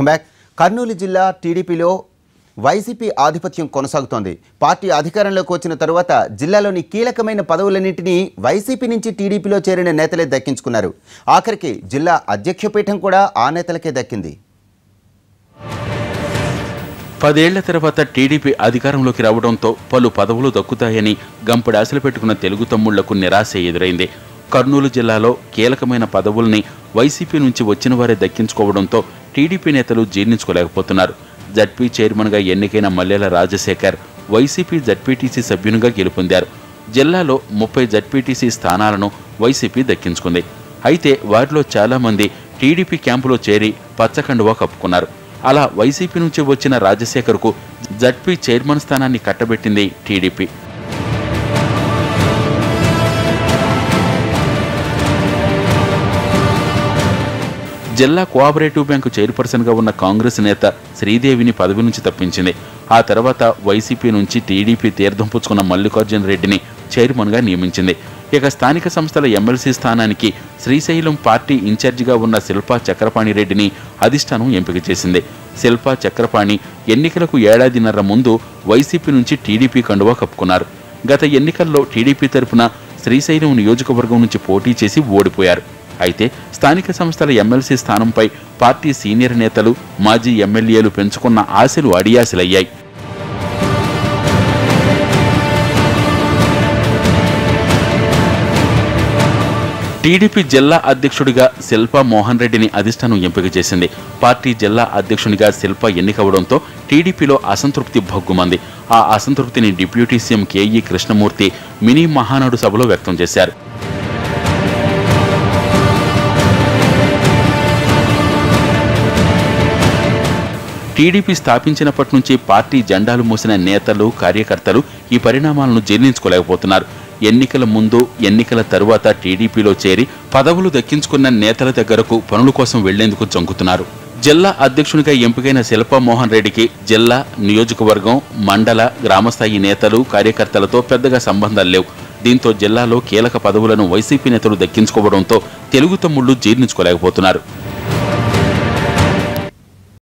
Back Kurnool జిల్లా టీడీపీలో YCP ఆధిపత్యం కొనసాగుతోంది. పార్టీ అధికారంలోకి వచ్చిన తరువాత జిల్లాలోని కీలకమైన పదవులన్నింటినీ వైసీపీ నుంచి టీడీపీలో చేరిన నేతలే దక్కించుకున్నారు. ఆఖరికి జిల్లా అధ్యక్ష పీఠం కూడా ఆ నేతలకే దక్కింది. 10 ఏళ్ల తర్వాత టీడీపీ అధికారంలోకి రావడంతో పలు పదవులు దక్కుతాయని గంపడి ఆశలు పెట్టుకున్న తెలుగు తమ్ముళ్లకు నిరాశ ఎదురైంది. కర్నూలు జిల్లాలో కీలకమైన పదవుల్ని వైసీపీ నుంచి వచ్చిన వారే దక్కించుకోవడంతో టీడీపీ నేతలు జీర్ణించుకోలేకపోతున్నారు. జడ్పీ చైర్మన్గా ఎన్నికైన మల్లెల రాజశేఖర్ వైసీపీ జడ్పీటీసీ సభ్యునిగా గెలుపొందారు. జిల్లాలో 30 జడ్పీటీసీ స్థానాలను వైసీపీ దక్కించుకుంది. అయితే వారిలో చాలామంది టీడీపీ క్యాంపులో చేరి పచ్చకండువా కప్పుకున్నారు. అలా వైసీపీ నుంచి వచ్చిన రాజశేఖర్కు జడ్పీ చైర్మన్ స్థానాన్ని కట్టబెట్టింది టీడీపీ. జిల్లా కోఆపరేటివ్ బ్యాంకు చైర్పర్సన్గా ఉన్న కాంగ్రెస్ నేత శ్రీదేవిని పదవి నుంచి తప్పించింది. ఆ తర్వాత వైసీపీ నుంచి టీడీపీ తీర్థం పుచ్చుకున్న మల్లికార్జున రెడ్డిని చైర్మన్గా నియమించింది. ఇక స్థానిక సంస్థల ఎమ్మెల్సీ స్థానానికి శ్రీశైలం పార్టీ ఇన్ఛార్జిగా ఉన్న శిల్పా చక్రపాణి రెడ్డిని అధిష్టానం ఎంపిక చేసింది. శిల్పా చక్రపాణి ఎన్నికలకు ఏడాదిన్నర ముందు వైసీపీ నుంచి టీడీపీ కండువా కప్పుకున్నారు. గత ఎన్నికల్లో టీడీపీ తరఫున శ్రీశైలం నియోజకవర్గం నుంచి పోటీ చేసి ఓడిపోయారు. అయితే స్థానిక సంస్థల ఎమ్మెల్సీ స్థానంపై పార్టీ సీనియర్ నేతలు, మాజీ ఎమ్మెల్యేలు పెంచుకున్న ఆశలు అడియాశలయ్యాయి. టీడీపీ జిల్లా అధ్యక్షుడిగా శిల్పా మోహన్ రెడ్డిని అధిష్టానం ఎంపిక చేసింది. పార్టీ జిల్లా అధ్యక్షునిగా శిల్ప ఎన్నికవడంతో టీడీపీలో అసంతృప్తి భగ్గుమంది. ఆ అసంతృప్తిని deputy CM K E Krishnamurthy mini Mahanadu సభలో వ్యక్తం చేశారు. టీడీపీ స్థాపించినప్పటి నుంచి పార్టీ జెండాలు మూసిన నేతలు, కార్యకర్తలు ఈ పరిణామాలను జీర్ణించుకోలేకపోతున్నారు. ఎన్నికల ముందు, ఎన్నికల తరువాత టీడీపీలో చేరి పదవులు దక్కించుకున్న నేతల దగ్గరకు పనుల కోసం వెళ్లేందుకు జంకుతున్నారు. జిల్లా అధ్యక్షునిగా ఎంపికైన శిల్పా మోహన్ రెడ్డికి జిల్లా, నియోజకవర్గం, మండల, గ్రామస్థాయి నేతలు, కార్యకర్తలతో పెద్దగా సంబంధాలు లేవు. దీంతో జిల్లాలో కీలక పదవులను వైసీపీ నేతలు దక్కించుకోవడంతో తెలుగు తమ్ముళ్లు జీర్ణించుకోలేకపోతున్నారు.